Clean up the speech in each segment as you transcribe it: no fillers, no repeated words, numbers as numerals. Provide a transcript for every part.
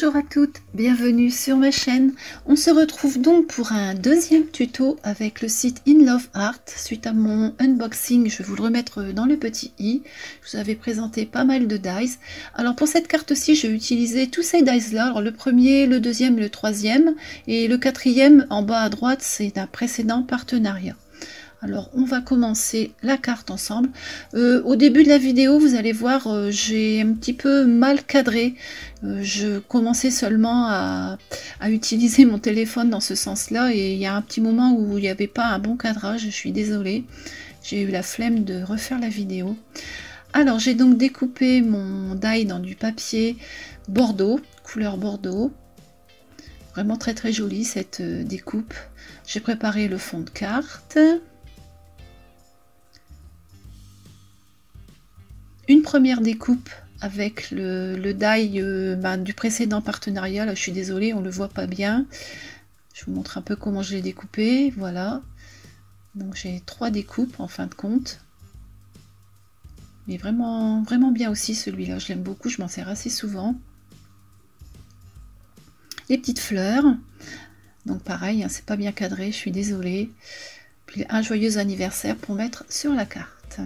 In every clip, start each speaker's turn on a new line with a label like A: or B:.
A: Bonjour à toutes, bienvenue sur ma chaîne. On se retrouve donc pour un deuxième tuto avec le site In Love Art. Suite à mon unboxing, je vais vous le remettre dans le petit i. Je vous avais présenté pas mal de dies. Alors pour cette carte-ci, j'ai utilisé tous ces dies-là. Alors le premier, le deuxième et le troisième. Et le quatrième, en bas à droite, c'est d'un précédent partenariat. Alors on va commencer la carte ensemble. Au début de la vidéo, vous allez voir, j'ai un petit peu mal cadré. Je commençais seulement à utiliser mon téléphone dans ce sens-là et il y a un petit moment où il n'y avait pas un bon cadrage, je suis désolée. J'ai eu la flemme de refaire la vidéo. Alors j'ai donc découpé mon die dans du papier bordeaux, couleur bordeaux. Vraiment très très jolie cette découpe. J'ai préparé le fond de carte. Une première découpe avec le die du précédent partenariat. Là, je suis désolée, on ne le voit pas bien. Je vous montre un peu comment je l'ai découpé. Voilà. Donc j'ai 3 découpes en fin de compte. Mais vraiment, vraiment bien aussi celui-là. Je l'aime beaucoup, je m'en sers assez souvent. Les petites fleurs. Donc pareil, hein, c'est pas bien cadré, je suis désolée. Puis un joyeux anniversaire pour mettre sur la carte.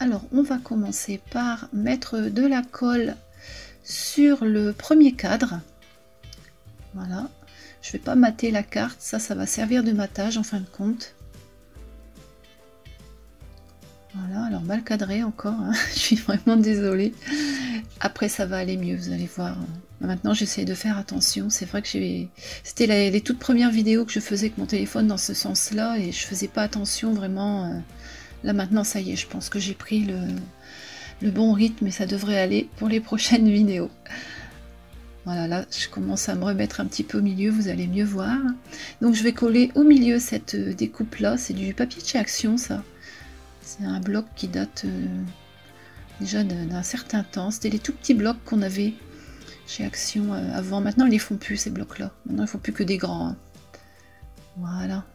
A: Alors, on va commencer par mettre de la colle sur le premier cadre. Voilà. Je ne vais pas mater la carte, ça va servir de matage en fin de compte. Voilà, alors mal cadré encore, hein. Je suis vraiment désolée. Après, ça va aller mieux, vous allez voir. Maintenant, j'essaie de faire attention. C'est vrai que c'était les toutes premières vidéos que je faisais avec mon téléphone dans ce sens-là et je faisais pas attention vraiment. Là maintenant ça y est, je pense que j'ai pris le bon rythme et ça devrait aller pour les prochaines vidéos. Voilà, là je commence à me remettre un petit peu au milieu, vous allez mieux voir. Donc je vais coller au milieu cette découpe là, c'est du papier de chez Action ça. C'est un bloc qui date déjà d'un certain temps. C'était les tout petits blocs qu'on avait chez Action avant. Maintenant ils les font plus ces blocs là, maintenant ils ne font plus que des grands. Hein. Voilà,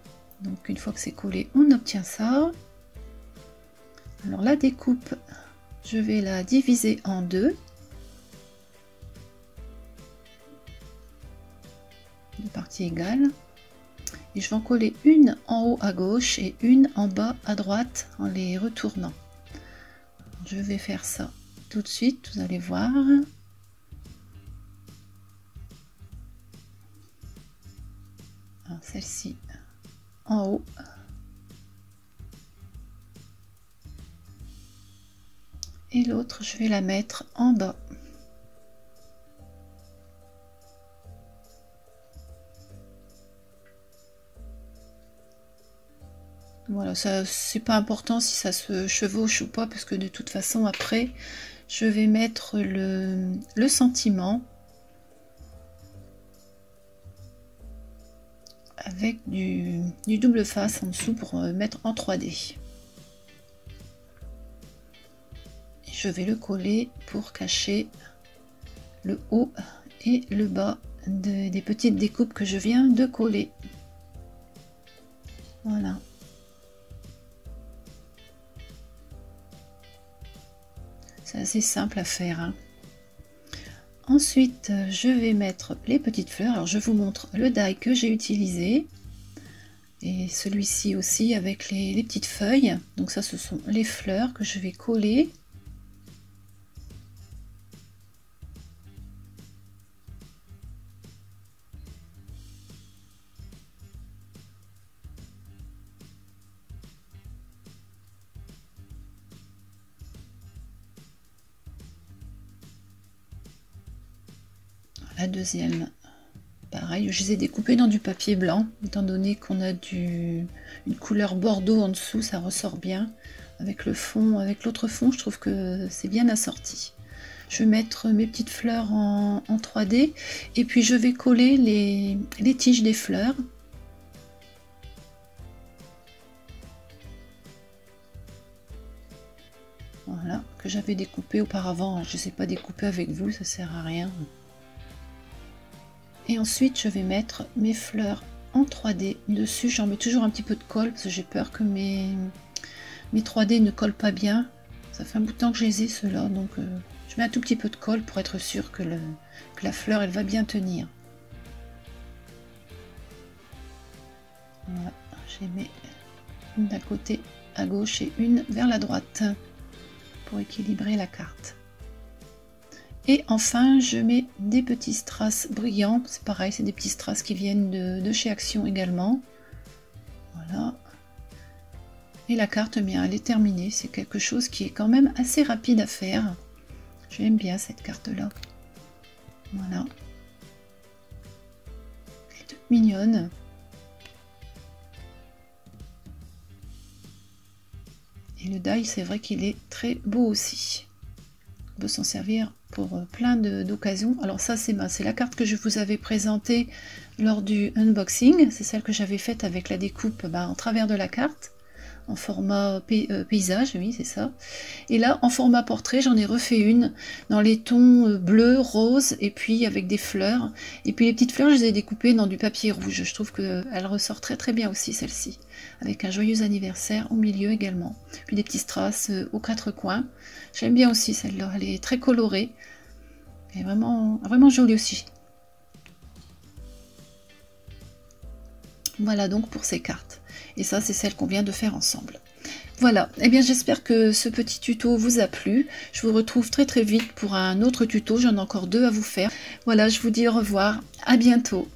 A: donc une fois que c'est collé, on obtient ça. Alors la découpe, je vais la diviser en deux. De parties égales. Et je vais en coller une en haut à gauche et une en bas à droite en les retournant. Je vais faire ça tout de suite, vous allez voir. Celle-ci en haut. Et l'autre, je vais la mettre en bas. Voilà, ça c'est pas important si ça se chevauche ou pas, parce que de toute façon après, je vais mettre le sentiment avec du double face en dessous pour mettre en 3D. Je vais le coller pour cacher le haut et le bas des petites découpes que je viens de coller. Voilà. C'est assez simple à faire. Hein. Ensuite, je vais mettre les petites fleurs. Alors, je vous montre le die que j'ai utilisé. Et celui-ci aussi avec les petites feuilles. Donc ça, ce sont les fleurs que je vais coller. La deuxième, pareil, je les ai découpés dans du papier blanc, étant donné qu'on a une couleur bordeaux en dessous, ça ressort bien. Avec le fond, avec l'autre fond, je trouve que c'est bien assorti. Je vais mettre mes petites fleurs en 3D et puis je vais coller les tiges des fleurs. Voilà, que j'avais découpé auparavant. Je ne sais pas découper avec vous, ça sert à rien. Et ensuite, je vais mettre mes fleurs en 3D dessus. J'en mets toujours un petit peu de colle parce que j'ai peur que mes 3D ne collent pas bien. Ça fait un bout de temps que je les ai ceux-là, donc je Je mets un tout petit peu de colle pour être sûr que la fleur, elle va bien tenir. Voilà, j'ai mis une d'un côté à gauche et une vers la droite pour équilibrer la carte. Et enfin, je mets des petits strass brillants. C'est pareil, c'est des petits strass qui viennent de chez Action également. Voilà. Et la carte, bien, elle est terminée. C'est quelque chose qui est quand même assez rapide à faire. J'aime bien cette carte-là. Voilà. Elle est toute mignonne. Et le die, c'est vrai qu'il est très beau aussi. On peut s'en servir pour plein d'occasions. Alors ça, c'est la carte que je vous avais présentée lors du unboxing. C'est celle que j'avais faite avec la découpe en travers de la carte, en format paysage, oui, c'est ça. Et là, en format portrait, j'en ai refait une dans les tons bleu, rose, et puis avec des fleurs. Et puis les petites fleurs, je les ai découpées dans du papier rouge. Je trouve qu'elle ressort très très bien aussi, celle-ci. Avec un joyeux anniversaire au milieu également. Puis des petits strass aux quatre coins. J'aime bien aussi celle-là, elle est très colorée. Elle est vraiment, vraiment jolie aussi. Voilà donc pour ces cartes. Et ça, c'est celle qu'on vient de faire ensemble. Voilà, et bien j'espère que ce petit tuto vous a plu. Je vous retrouve très très vite pour un autre tuto. J'en ai encore 2 à vous faire. Voilà, je vous dis au revoir, à bientôt.